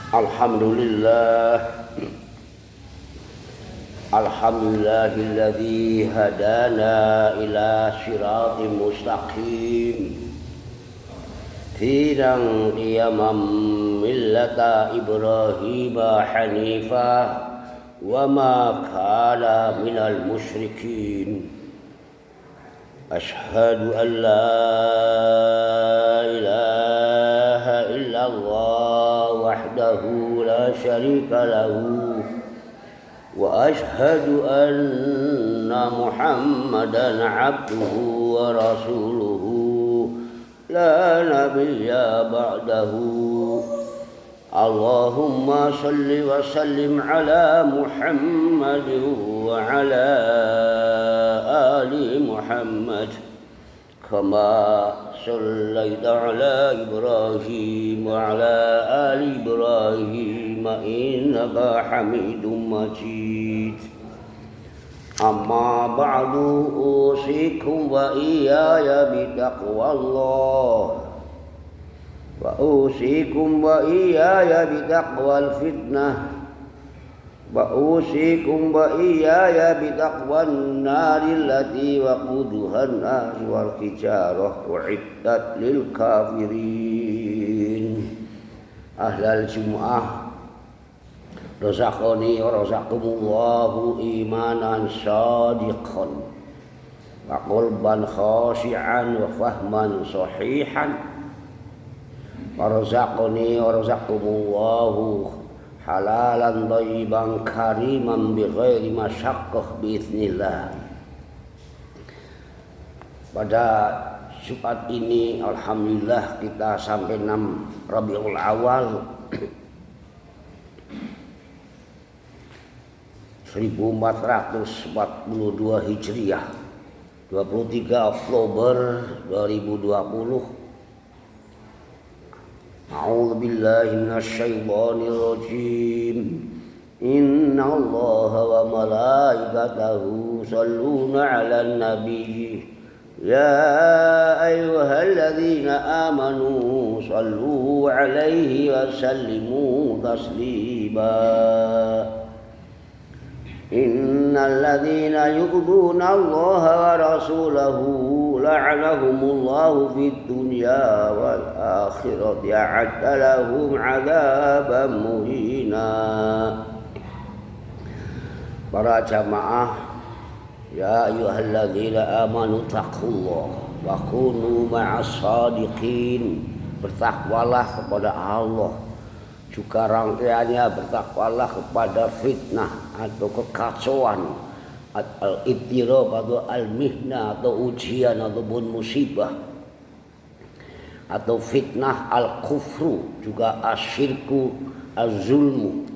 Alhamdulillah. Alhamdulillahilladzi hadana ila siratim mustaqim dinan qiyamam millata Ibrahim hanifah wa ma kana minal musyrikin. Ashhadu an la ilaha illallah wahdahu la syarika lahu wa ashhadu anna Muhammadan abduhu wa rasuluhu la nabiyya ba'dahu. Allahumma salli wa sallim ala Muhammad wa ala ali Muhammad kama sallaita ala Ibrahim wa ala ali Ibrahim innaka Hamidum Majid. Amma ba'du, usikum wa iyaya bitaqwallah wa usikum wa iyaya bitaqwal fitnah wa usikum wa iyaya bitaqwan naril lati waquduhan nas wal hijarah uiddat lil kafirin. Ahlal jumu'ah, razaqani wa razaqakumullahu imanan shadiqan wa qalban khashi'an wa fahman sahihan. Warzaqni warzaqkumullahu halalan thayyiban kariman bighairi masyaqqah biiznillah. Pada Jumat ini alhamdulillah kita sampai 6 Rabiul Awal 1442 Hijriah, 23 Oktober 2020. A'udzu billahi minasy syaithanir rajim. Innallaha wa malaikatahu yusholluna 'alan nabiy. Ya ayyuhalladzina amanu shallu 'alaihi wa sallimu taslima. Innal ladzina yu'dzuna Allaha wa rasulahu la'anahumullahu fid dunya wal akhirati a'adda lahum 'adzaban muhina. Para jamaah, ya ayyuhalladzina amanu taqullaha wa kunu ma'as shadiqin. Bertakwalah kepada Allah, juga rangkaiannya bertakwalah kepada fitnah atau kekacauan, al-ibtirab atau al-mihna atau ujian ataupun musibah, atau fitnah al-kufru, juga asyirku, az-zulmu.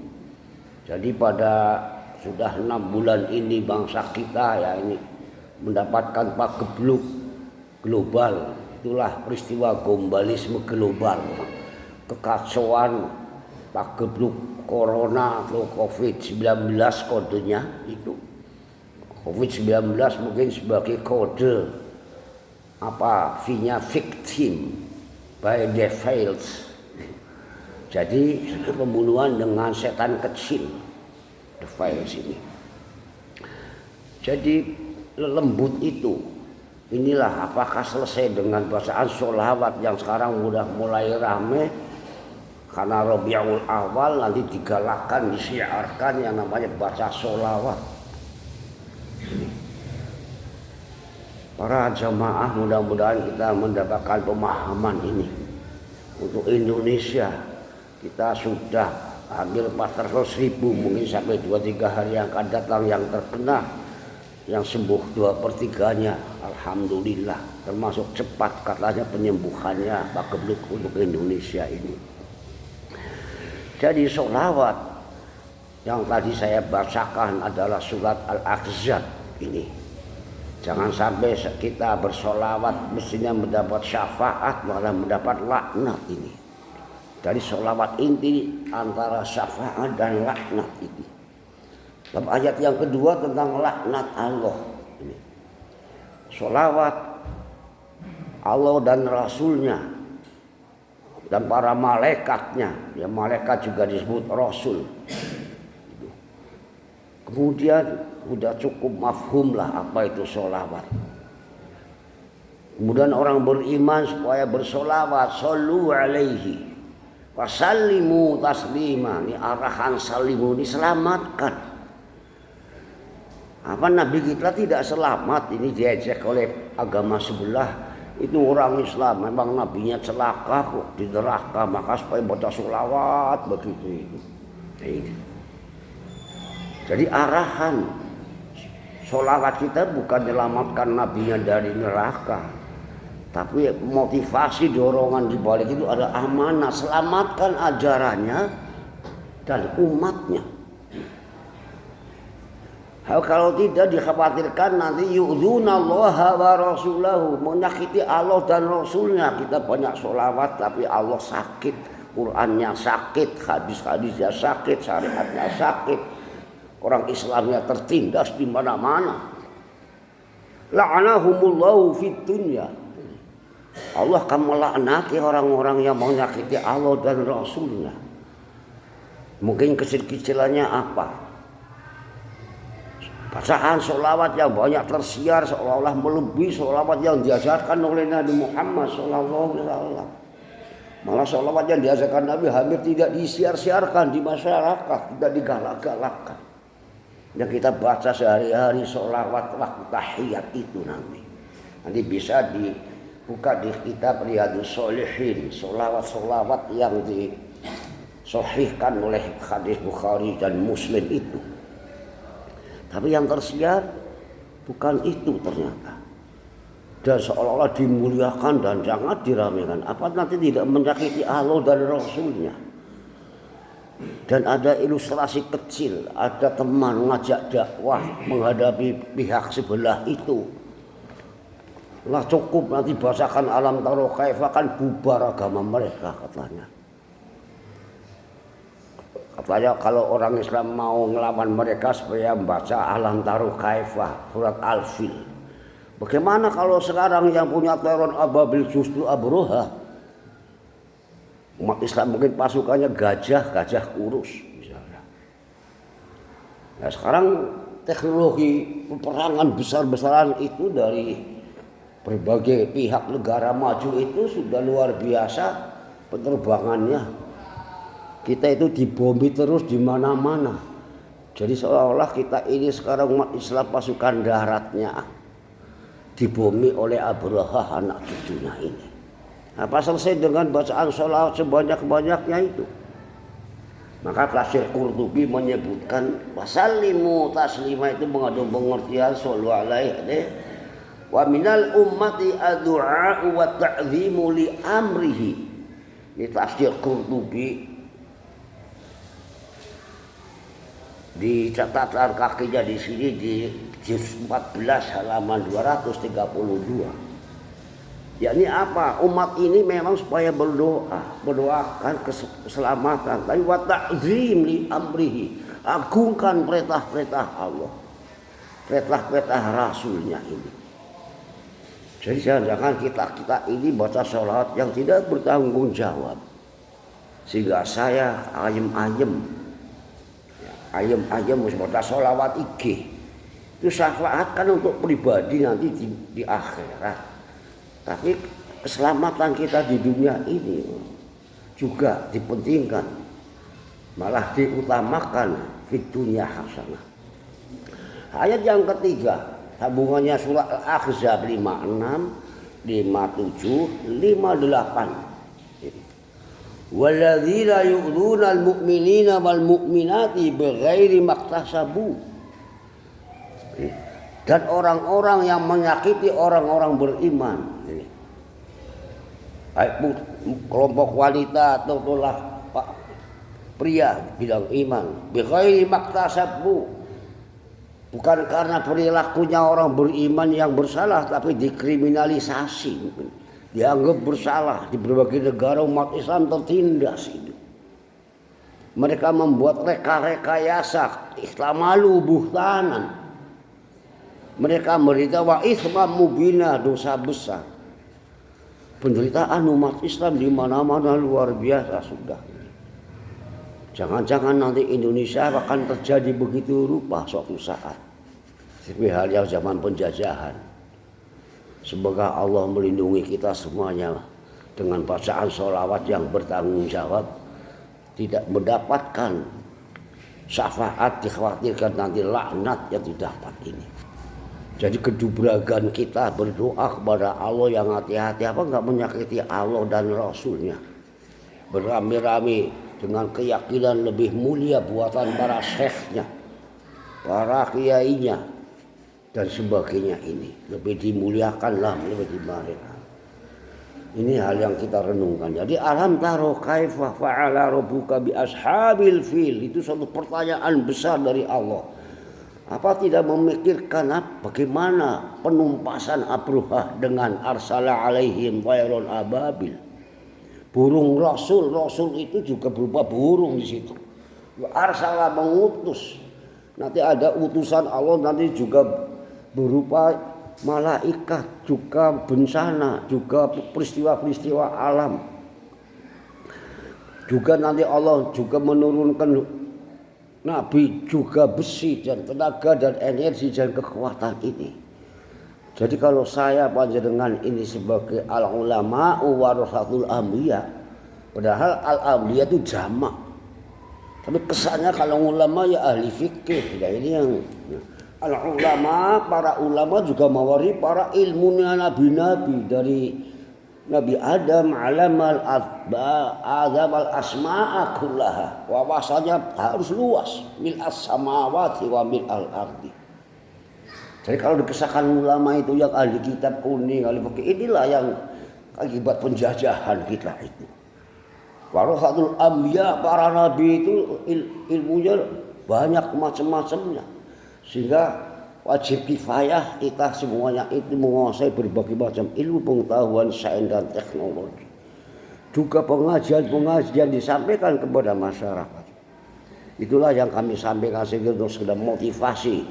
Jadi pada sudah 6 bulan ini bangsa kita ya ini mendapatkan pagebluk global. Itulah peristiwa globalisme global, kekacauan, pagebluk corona atau COVID-19 kodenya itu. COVID-19 mungkin sebagai kode V-nya victim by devils. Jadi pembunuhan dengan setan kecil, devils ini. Jadi lembut itu, inilah apakah selesai dengan bacaan sholawat yang sekarang sudah mulai rame. Karena Rabiul Awal nanti digalakkan, disiarkan yang namanya baca sholawat. Para jamaah, mudah-mudahan kita mendapatkan pemahaman ini. Untuk Indonesia kita sudah hampir 400.000, mungkin sampai 2-3 hari yang akan datang yang terkena, yang sembuh 2/3-nya. Alhamdulillah, termasuk cepat katanya penyembuhannya pagebluk untuk Indonesia ini. Jadi sholawat yang tadi saya bacakan adalah surat Al-Ahzab ini. Jangan sampai kita bersholawat mestinya mendapat syafaat malah mendapat laknat ini. Dari sholawat inti antara syafaat dan laknat ini. Dalam ayat yang kedua tentang laknat Allah ini. Sholawat Allah dan Rasulnya dan para malaikatnya. Ya, malaikat juga disebut rasul. Kemudian sudah cukup mafhum lah apa itu sholawat. Kemudian orang beriman supaya bersolawat, sallu alaihi wasallimu taslima. Ini arahan salimu, ini selamatkan. Apa Nabi kita tidak selamat, ini diejek oleh agama sebelah. Itu orang Islam, memang nabinya celaka kok di neraka, maka supaya baca sholawat begitu itu. Ini. Jadi arahan sholawat kita bukan menyelamatkan nabinya dari neraka, tapi motivasi dorongan di balik itu ada amanah, selamatkan ajarannya dan umatnya. Kalau tidak dikhawatirkan nanti yu'dzunallaha wa rasulahu, menyakiti Allah dan Rasulnya. Kita banyak sholawat tapi Allah sakit, Qurannya sakit, hadis-hadisnya sakit, syariatnya sakit, orang Islamnya tertindas di mana-mana. La'anahumullahu fid dunya. Allah akan melaknati orang-orang yang menyakiti Allah dan Rasulnya. Mungkin kecil-kecilannya apa? Bacaan sholawat yang banyak tersiar seolah-olah melebihi sholawat yang diajarkan oleh Nabi Muhammad SAW. Malah sholawat yang diajarkan Nabi hampir tidak disiar-siarkan di masyarakat, tidak digalak-galakkan. Yang kita baca sehari-hari sholawat waktu tahiyat itu nanti bisa dibuka di kitab Riyadhus Shalihin, sholawat-sholawat yang disahihkan oleh hadis Bukhari dan Muslim itu. Tapi yang tersiar bukan itu ternyata. Dan seolah-olah dimuliakan dan sangat diramaikan. Apa nanti tidak menyakiti Allah dan Rasulnya. Dan ada ilustrasi kecil, ada teman ngajak dakwah menghadapi pihak sebelah itu. Lah cukup nanti bahasakan alam taro kaifa, kan bubar agama mereka katanya. Katanya kalau orang Islam mau ngelawan mereka supaya membaca alam taruh kaifah, surat Al-Fil. Bagaimana kalau sekarang yang punya teror ababil justru Abroha? Umat Islam mungkin pasukannya gajah kurus misalnya. Nah sekarang teknologi peperangan besar-besaran itu dari berbagai pihak negara maju itu sudah luar biasa penerbangannya. Kita itu dibomi terus di mana-mana. Jadi seolah-olah kita ini sekarang umat Islam pasukan daratnya dibomi oleh Abraha anak cucunya ini. Apa selesai dengan bacaan sholawat sebanyak-banyaknya itu? Maka tafsir Qurtubi menyebutkan wasallimu taslima itu mengandung pengertian sallu alaihi wa minal ummati addu'a wa ta'zimu li amrihi. Ini tafsir Qurtubi. Di catatan kakinya di sini di juz 14 halaman 232. Yakni apa? Umat ini memang supaya berdoakan keselamatan, tapi wa ta'zim li amrihi, agungkan perintah-perintah Allah, perintah-perintah Rasulnya ini. Jadi jangan kita ini baca sholat yang tidak bertanggung jawab, sehingga saya ayem mesti baca sholawat IG. Itu syafaat kan untuk pribadi nanti di akhirat. Tapi keselamatan kita di dunia ini juga dipentingkan. Malah diutamakan di dunia hasanah. Ayat yang ketiga, sambungannya surat Al-Ahzab 56, 57, 58. Walladzina yu'dzuna al-mu'minina wal mu'minati bighairi maktasabu. Dan orang-orang yang menyakiti orang-orang beriman. Baik kelompok wanita atau pria bilang iman, bighairi maktasabu. Bukan karena perilakunya orang beriman yang bersalah, tapi dikriminalisasi. Dianggap bersalah. Di berbagai negara umat Islam tertindas itu. Mereka membuat rekayasa islamalu buhtanan. Mereka berita wa itsman mubina, dosa besar. Penderitaan umat Islam di mana-mana luar biasa sudah. Jangan-jangan nanti Indonesia akan terjadi begitu rupa suatu saat. Seperti halnya zaman penjajahan. Semoga Allah melindungi kita semuanya dengan bacaan sholawat yang bertanggung jawab, tidak mendapatkan syafaat, dikhawatirkan nanti laknat yang didapat ini. Jadi kedubragan kita berdoa kepada Allah yang hati-hati apa enggak menyakiti Allah dan Rasulnya. Beramai-ramai dengan keyakinan lebih mulia buatan para syekhnya, para kiainya dan sebagainya ini. Lebih dimuliakanlah, lebih dimuliakan. Ini hal yang kita renungkan. Jadi alam taro kaifa fa'ala rabbuka bi ashabil fil. Itu suatu pertanyaan besar dari Allah. Apa tidak memikirkan bagaimana penumpasan Abruhah dengan arsala alaihim tayron ababil. Burung rasul itu juga berupa burung di situ. Arsala mengutus. Nanti ada utusan Allah nanti juga berupa malaikat, juga bencana, juga peristiwa-peristiwa alam. Juga nanti Allah juga menurunkan Nabi, juga besi dan tenaga dan energi dan kekuatan ini. Jadi kalau saya panjenengan ini sebagai al-ulama warasatul anbiya, padahal al-anbiya itu jamak. Tapi kesannya kalau ulama ya ahli fikih. Nah, ini yang al-ulama, para ulama juga mewari para ilmunya nabi-nabi dari Nabi Adam alamal asma'a kullaha. Wawasannya harus luas, mil as-samawati wa mil al-ardi. Jadi kalau dikisahkan ulama itu yang ahli kitab kuning, ahli fikih, inilah yang akibat penjajahan kita itu. Warasatul anbiya, para nabi itu ilmunya banyak macam-macamnya. Sehingga wajib kifayah kita semuanya itu menguasai berbagai macam ilmu pengetahuan sains dan teknologi. Juga pengajian-pengajian disampaikan kepada masyarakat. Itulah yang kami sampaikan sehingga untuk sekedar motivasi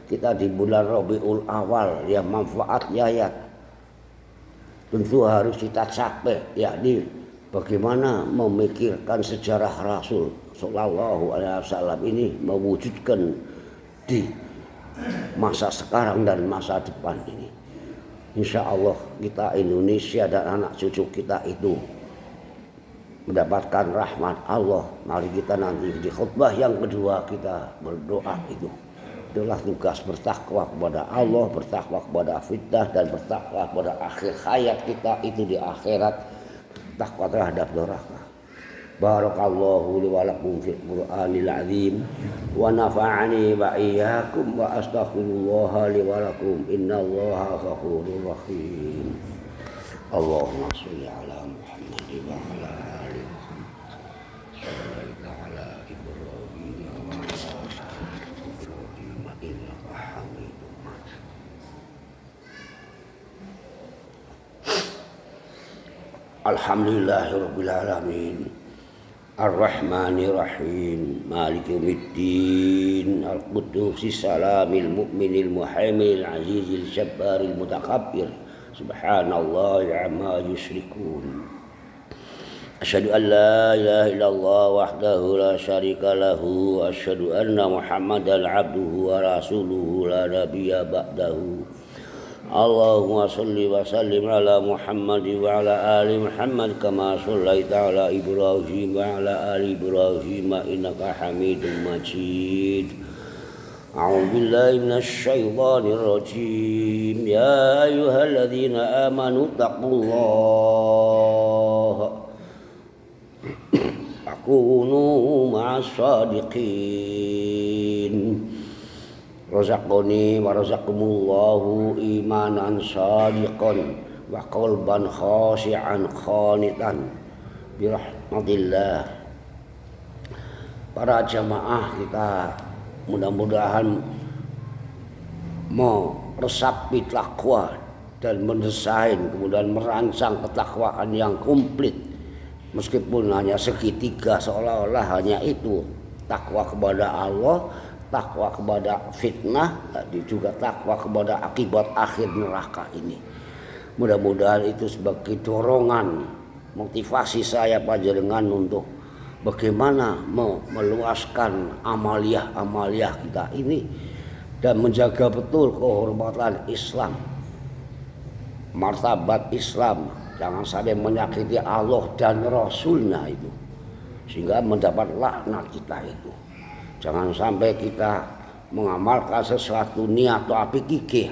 kita di bulan Rabiul Awal yang manfaatnya ya tentu harus kita capai, yakni bagaimana memikirkan sejarah Rasul Sallallahu Alaihi Wasallam ini mewujudkan di masa sekarang dan masa depan ini. Insya Allah kita Indonesia dan anak cucu kita itu mendapatkan rahmat Allah. Mari kita nanti di khutbah yang kedua kita berdoa itu. Itulah tugas bertakwa kepada Allah, bertakwa kepada fitnah dan bertakwa kepada akhir hayat kita itu di akhirat, takwa terhadap neraka. Barakallahu li wa lakum fil Qur'anil azim wa nafa'ani wa iyyakum wa astaghfirullah li wa lakum innallaha ghafurur rahim. Allahumma shalli ala Muhammad wa ala ali Muhammad. Sallallahu ala Ibrahim wa ala Ibrahim innaka Hamidum Majid. Alhamdulillahirabbil alamin. Ar-Rahmanir-Rahim Maliki yaumiddin Al-Quddusis Salamil Mu'minil Muhaiminil Azizil Jabbaril Mutakabbir Subhanallah amma yusyrikun. Asyhadu an la ilaha illallah wahdahu la syarika lahu wa asyhadu anna Muhammadan abduhu wa rasuluhu la nabiyya ba'dahu. Allahumma salli wa sallim ala Muhammad wa ala ali Muhammad kama shallaita ala Ibrahim wa ala ali Ibrahim innaka Hamidum Majid. A'udzu billahi minasy syaithanir rajim. Ya ayyuhalladzina amanu taqullaha akunu ma'as shadiqin. Razaqani wa razaqakumullahu imanan shadiqan wa qalban khashi'an khanitan birahmatillah. Para jamaah kita mudah-mudahan meresapi takwa dan mendesain kemudian merancang ketakwaan yang komplit, meskipun hanya segitiga, seolah-olah hanya itu takwa kepada Allah, takwa kepada fitnah, juga takwa kepada akibat akhir neraka ini. Mudah-mudahan itu sebagai dorongan motivasi saya panjenengan untuk bagaimana meluaskan amaliah kita ini dan menjaga betul kehormatan Islam, martabat Islam, jangan sampai menyakiti Allah dan Rasulnya itu sehingga mendapat laknat kita itu. Jangan sampai kita mengamalkan sesuatu niat atau api kikih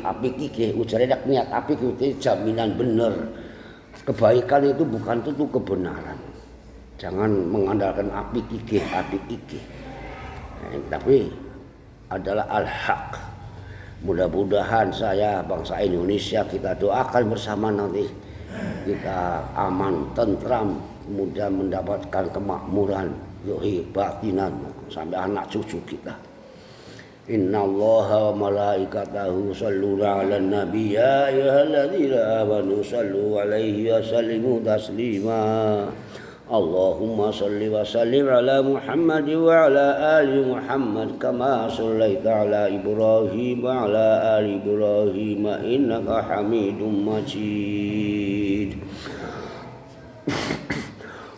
ujarnya niat api kikih jaminan benar. Kebaikan itu bukan tentu kebenaran. Jangan mengandalkan api kikih tapi adalah al-haq. Mudah-mudahan saya bangsa Indonesia kita doakan bersama nanti kita aman, tentram, kemudian mendapatkan kemakmuran zahir batinan sampai anak cucu kita. Innallaha wa malaikatahu shalluna 'alan nabiy ya ayyuhalladzina amanu shallu 'alaihi wa sallimu taslima. Allahumma shalli wa sallim ala Muhammad wa ala ali Muhammad kama shallaita ala Ibrahim wa ala ali Ibrahim innaka Hamidum Majid.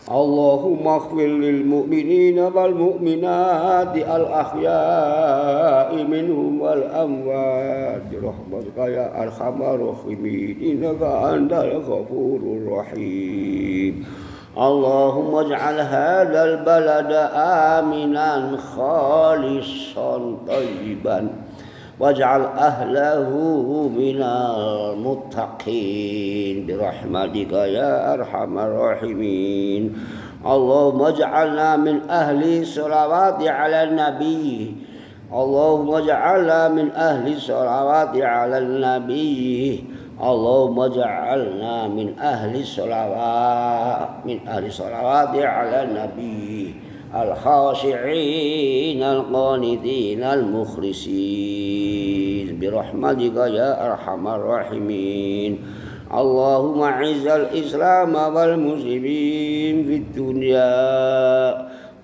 Allahumma ighfir lil mu'minina wal mu'minati al ahya'i minhum wal amwat birahmatika ya arhamar rahimin innaka antal ghafurur rahim. Allahumma ij'al hadzal balada aminan khalisan thayyiban waj'al ahlahu minal muttaqin birahmatika ya arhamar rahimin. Allahumma ij'alna min ahli sholawati 'alan nabiy. Allahumma ij'alna min ahli sholawati 'alan nabiy. Allahumma ij'alna min ahli sholawati 'alan nabiy. Al-khashi'in al-qanitin al-mukhlisin birahmatika ya arhamar rahimin. Allahumma izzal islam wal muslimin fid dunya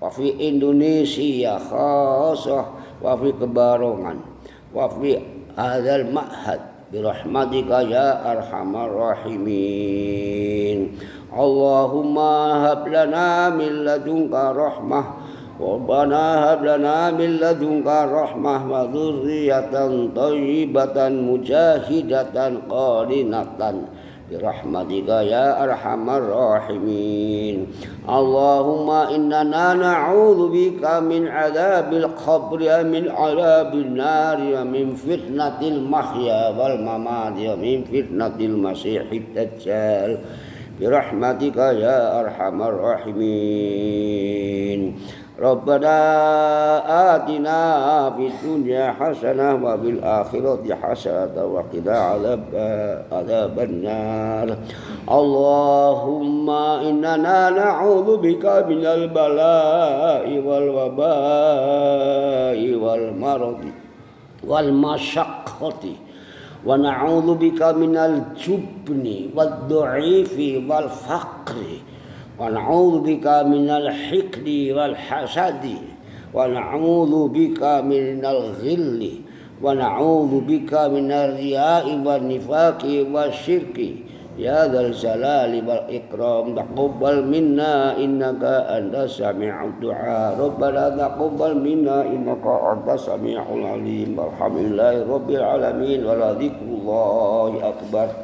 wa fi Indonesia khassah wa fi kebarongan wa fi hadzal ma'had birahmatika ya arhamar rahimin. Allahumma hab lana min ladunka rahmah Rabbana hab lana min ladunka rahmah wa dzurriyyatan thayyibatan mujahidatan qarinatan birahmatika ya arhamar rahimin. Allahumma innana na'udzu bika min adzabil qabri wa min adzabin nari wa min fitnatil mahya wal mamati wa min fitnatil masiihid dajjal birahmatika ya arhamar rahimin. Rabbana atina fid dunya hasanah wa fil akhirati hasanah wa qina adzaban nar. Allahumma innana na'udzu bika minal bala'i wal waba'i wal maradi wal masyaqqati wa na'udzu bika minal jubni wad du'ifi wal faqri wa na'udzu bika minal hikdi wal hasadi wa na'udzu bika minal ghilli wa na'udzu bika minar riya'i wan nifaqi wasyirki ya dzal jalali wal ikram. Taqabbal minna innaka antas sami'ud du'a. Rabbana taqabbal minna innaka antas sami'ul alim. Alhamdulillahi rabbil alamin wa la dzikrullahi akbar.